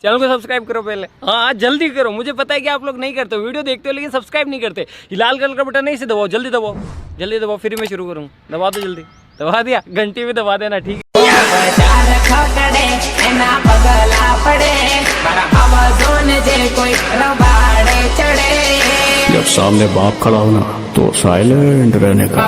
Channel को subscribe करो पहले। हाँ जल्दी करो, मुझे पता है कि आप लोग नहीं करते हो, वीडियो देखते हो लेकिन सब्सक्राइब नहीं करते। ये लाल कलर का बटन नहीं, इसे दबाओ, जल्दी दबाओ, जल्दी दबाओ, फिर मैं शुरू करूँ। दबा दो जल्दी, दबा दिया, घंटी भी दबा देना, ठीक है। जब सामने बाप खड़ा हो ना तो साइलेंट रहने का।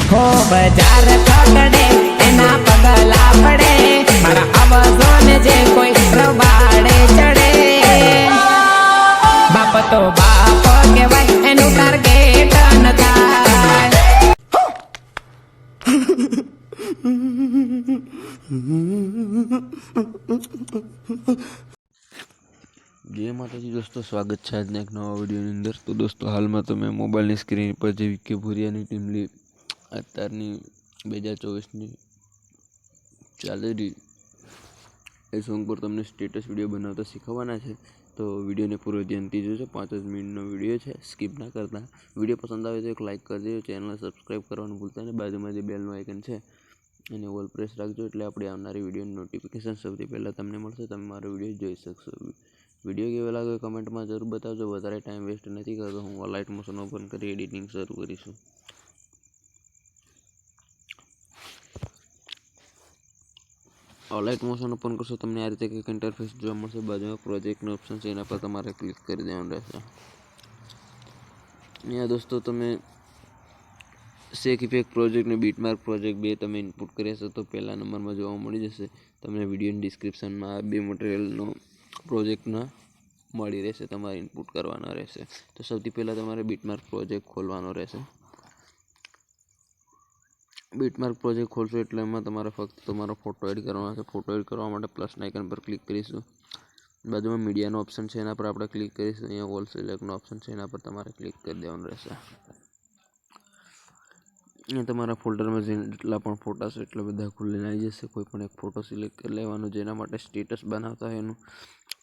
हो बजार पकड़े एना पगला पड़े मारा आवाजों ने जे कोई रबाड़े चढ़े बाप तो बाप के वय एनु टारगेट न थाय। जय माताजी दोस्तों, स्वागत है आज एक नवा विडियोની અંદર। તો દોસ્તો હાલમાં તમે મોબાઈલની સ્ક્રીન પર જે વિકે ભુરિયાની ટીમલી અત્યારની 2024ની ચાલી રહી એ સોંગ પર તમને સ્ટેટસ વિડીયો બનાવતા શીખવવાના છે। તો વિડીયોને પૂરો ધ્યાનથી જોજો, 5 જ મિનિટનો વિડીયો છે, સ્કીપ ના કરતા। વિડીયો પસંદ આવે તો એક લાઇક કરી દેજો, ચેનલને સબસ્ક્રાઇબ કરવાનું ભૂલતા નહીં, બાજુમાં જે બેલનું આઇકન છે એને ઓલ પ્રેસ રાખજો એટલે આપણી આવનારી વિડીયોની નોટિફિકેશન સૌથી પહેલાં તમને મળશે, તમે મારો વિડીયો જોઈ શકશો। વિડીયો કેવો લાગ્યો કમેન્ટમાં જરૂર બતાવજો। વધારે ટાઈમ વેસ્ટ નથી કરતો, હું લાઇટ મોશન ઓપન કરી એડિટિંગ શરૂ કરીશું। લાઇટ મોશન ઓપન કરશો તમને આ રીતે કંઈક ઇન્ટરફેસ જોવા મળશે। બાજુમાં પ્રોજેક્ટનો ઓપ્શન છે, એના પર તમારે ક્લિક કરી દેવાનું રહેશે। અહીંયા દોસ્તો તમે શેક ઇફેક્ટ પ્રોજેક્ટ ને બીટમાર્ક પ્રોજેક્ટ બે તમે ઇનપુટ કરી હશો તો પહેલા નંબરમાં જોવા મળી જશે। તમને વિડીયોની ડિસ્ક્રિપ્શનમાં આ બે મટીરિયલનો પ્રોજેક્ટના મળી રહેશે, તમારે ઇનપુટ કરવાના રહેશે। તો સૌથી પહેલાં તમારે બીટમાર્ક પ્રોજેક્ટ ખોલવાનો રહેશે। બીટમાર્ક પ્રોજેક્ટ ખોલશો એટલે એમાં તમારે ફક્ત તમારો ફોટો એડ કરવાનો છે। ફોટો એડ કરવા માટે પ્લસના આઇકન પર ક્લિક કરીશું, બાજુમાં મીડિયાનો ઓપ્શન છે એના પર આપણે ક્લિક કરીશું, અહીંયા ઓલ સિલેક્ટનો ઓપ્શન છે એના પર તમારે ક્લિક કરી દેવાનું રહેશે। અહીંયા તમારા ફોલ્ડરમાં જેટલા પણ ફોટા છે એટલા બધા ખુલીને આવી જશે। કોઈ પણ એક ફોટો સિલેક્ટ કરી લેવાનો, જેના માટે સ્ટેટસ બનાવતા હોય એનું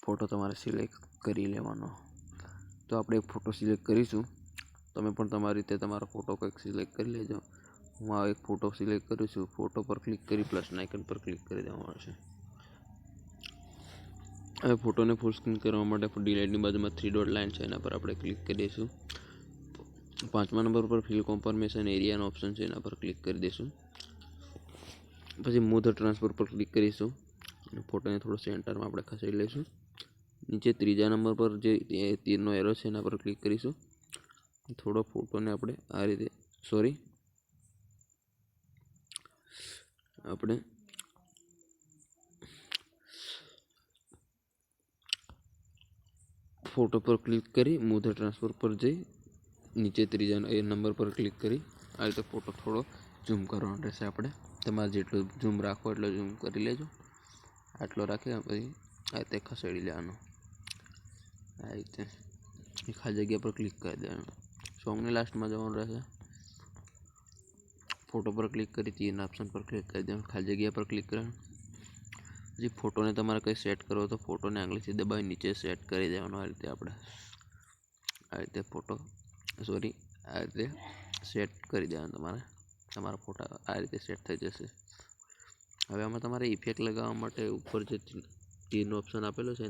ફોટો તમારે સિલેક્ટ કરી લેવાનો। તો આપણે એક ફોટો સિલેક્ટ કરીશું, તમે પણ તમારી રીતે તમારો ફોટો કંઈક સિલેક્ટ કરી લેજો। હું આ એક ફોટો સિલેક્ટ કરું છું, ફોટો પર ક્લિક કરી પ્લસના આઇકન પર ક્લિક કરી દેવાનું આવશે। હવે ફોટોને ફૂલ સ્ક્રીન કરવા માટે ડિલીટની બાજુમાં 3 ડોટ લાઇન છે એના પર આપણે ક્લિક કરીશું। 5મા નંબર પર ફિલ કોન્ફર્મેશન એરિયાનો ઓપ્શન છે એના પર ક્લિક કરી દઈશું। પછી મૂવ ધ ટ્રાન્સફર પર ક્લિક કરીશું અને ફોટોને થોડો સેન્ટરમાં આપણે ખસેડી લઈશું। નીચે 3જા નંબર પર જે તીરનો એરો છે એના પર ક્લિક કરીશું। થોડો ફોટોને આપણે આ રીતે આપણે ફોટો પર ક્લિક કરી મૂવ ધ ટ્રાન્સફર પર જઈ નીચે 3જા નંબર પર ક્લિક કરી આ રીતે ફોટો થોડો ઝૂમ કરવાનો રહેશે। આપણે તમારે જેટલું ઝૂમ રાખો એટલો ઝૂમ કરી લેજો, આટલો રાખી પછી આ રીતે ખસેડી લેવાનો, આ રીતે ખાલી જગ્યા પર ક્લિક કરી દેવાનું। સોંગની લાસ્ટમાં જવાનું રહેશે, ફોટો પર ક્લિક કરી તીરના ઓપ્શન પર ક્લિક કરી દેવાનું, ખાલી જગ્યા પર ક્લિક કરવાનું। પછી ફોટોને તમારે કંઈ સેટ કરવો તો ફોટોને આંગળીથી દબાવી નીચે સેટ કરી દેવાનો। આ રીતે આપણે આ રીતે ફોટો આ રીતે સેટ કરી દેવાનું, તમારા ફોટા આ રીતે સેટ થઈ જશે। હવે આમાં તમારે ઇફેક્ટ લગાવવા માટે ઉપર જે તીરનો ઓપ્શન આપેલો છે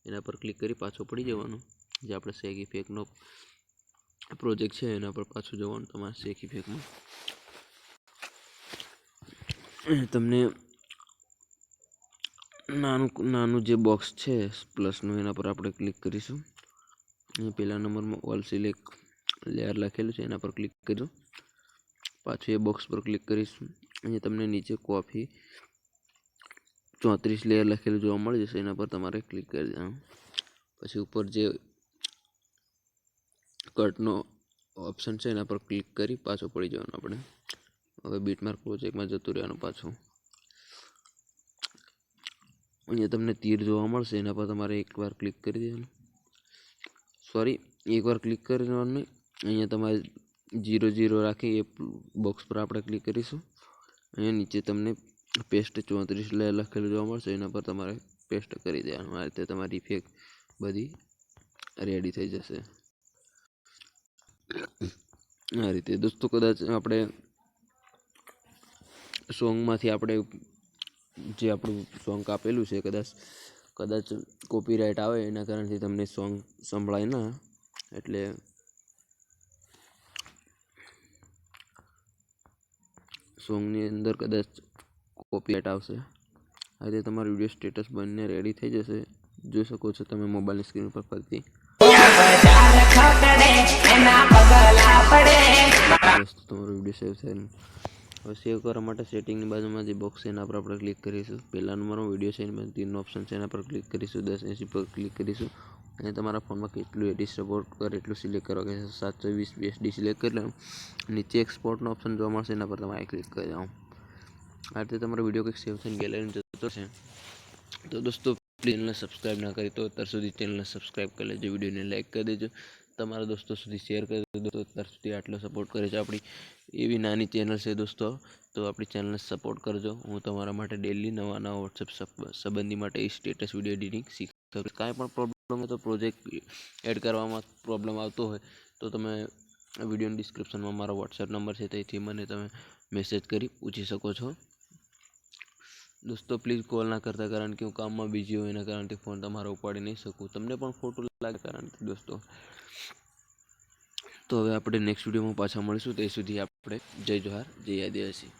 એના પર ક્લિક કરી પાછો પડી જવાનું, જે આપણે શેક ઇફેક્ટનો પ્રોજેક્ટ છે એના પર પાછું જવાનું તમારે શેક ઇફેક્ટમાં। તમને નાનું જે બોક્સ છે પ્લસનું એના પર આપણે ક્લિક કરીશું। અહીંયા પહેલા નંબરમાં ઓલ સિલેક્ટ લેયર લખેલું છે એના પર ક્લિક કરીશું, પાછું એ બોક્સ પર ક્લિક કરીશું। અહીંયા તમને નીચે કોફી 34 લેયર લખેલું જોવા મળી જશે, એના પર તમારે ક્લિક કરી દેવાનું। પછી ઉપર જે કટનો ઓપ્શન છે એના પર ક્લિક કરી પાછો પડી જવાનું આપણે। હવે બીટમાર્ક પ્રોજેક્ટમાં જતું રહેવાનું પાછું। અહીંયા તમને તીર જોવા મળશે, એના પર તમારે એકવાર ક્લિક કરી દેવાનું, એકવાર ક્લિક કરી દેવાનું નહીં, અહીંયા તમારે 0 રાખી એ બોક્સ પર આપણે ક્લિક કરીશું। અહીંયા નીચે તમને પેસ્ટ 34 લેયર લખેલું જોવા મળશે, એના પર તમારે પેસ્ટ કરી દેવાનું। આ રીતે તમારી ઇફેક્ટ બધી રેડી થઈ જશે। આ રીતે દોસ્તો કદાચ આપણે સોંગમાંથી આપણે જે આપણું સોંગ કાપેલું છે કદાચ કોપીરાઇટ આવે એના કારણથી તમને સોંગ સંભળાય ના, એટલે સોંગની અંદર કદાચ કોપીરાઇટ આવશે. આજે તમારો વિડીયો સ્ટેટસ બનીને રેડી થઈ જશે, જોઈ શકો છો તમે મોબાઈલની સ્ક્રીન ઉપર ફરતી. બજાર ખકડે એના પગલા પડે. દોસ્તો તમારો વિડીયો સેવ થયેલ. હવે સેવ કરવા માટે સેટિંગની બાજુમાં જે બોક્સ છે એના પર આપણે ક્લિક કરીશું. પહેલા નંબરનો વિડીયો છે એની તીરનો ઓપ્શન છે એના પર ક્લિક કરીશું. 1080 પર ક્લિક કરીશું અને તમારા ફોનમાં કેટલું એડી સપોર્ટ કરે એટલું સિલેક્ટ કરવા કે 720 SD સિલેક્ટ કરી લેવાનું. નીચે એક્સપોર્ટનો ઓપ્શન જોવા મળશે, એના પર તમારે ક્લિક કરી દેવાનું. આ રીતે તમારો વિડીયો કંઈક સેવ થઈને ગેલેરીમાં જતો છે. તો દોસ્તો ચેનલને સબસ્ક્રાઈબ ના કરી તો અત્યાર સુધી ચેનલને સબસ્ક્રાઈબ કરી લેજો, વિડીયોને લાઈક કરી દેજો, તમારા દોસ્તો સુધી શેર કરી દેજો. અત્યાર સુધી આટલો સપોર્ટ કરે છે. આપણી એવી નાની ચેનલ છે દોસ્તો, તો આપણી ચેનલને સપોર્ટ કરજો. હું તમારા માટે ડેલી નવા વોટ્સએપ સંબંધી માટે સ્ટેટસ વિડીયો એડિટિંગ શીખવું. કાંઈ પણ પ્રોબ્લેમ હોય તો પ્રોજેક્ટ એડ કરવામાં પ્રોબ્લેમ આવતો હોય તો તમે વિડીયોની ડિસ્ક્રિપ્શનમાં મારો વોટ્સએપ નંબર છે, તેથી મને તમે મેસેજ કરી પૂછી શકો છો. દોસ્તો પ્લીઝ કોલ ના કરતા, કારણ કે હું કામમાં બિઝી હોય એના કારણથી ફોન તમારો ઉપાડી નહીં શકું. તમને પણ ખોટું લાગે કારણથી દોસ્તો. તો હવે આપણે નેક્સ્ટ વિડીયોમાં પાછા મળીશું. તે સુધી આપણે જય જોહાર, જય આદિવાસી.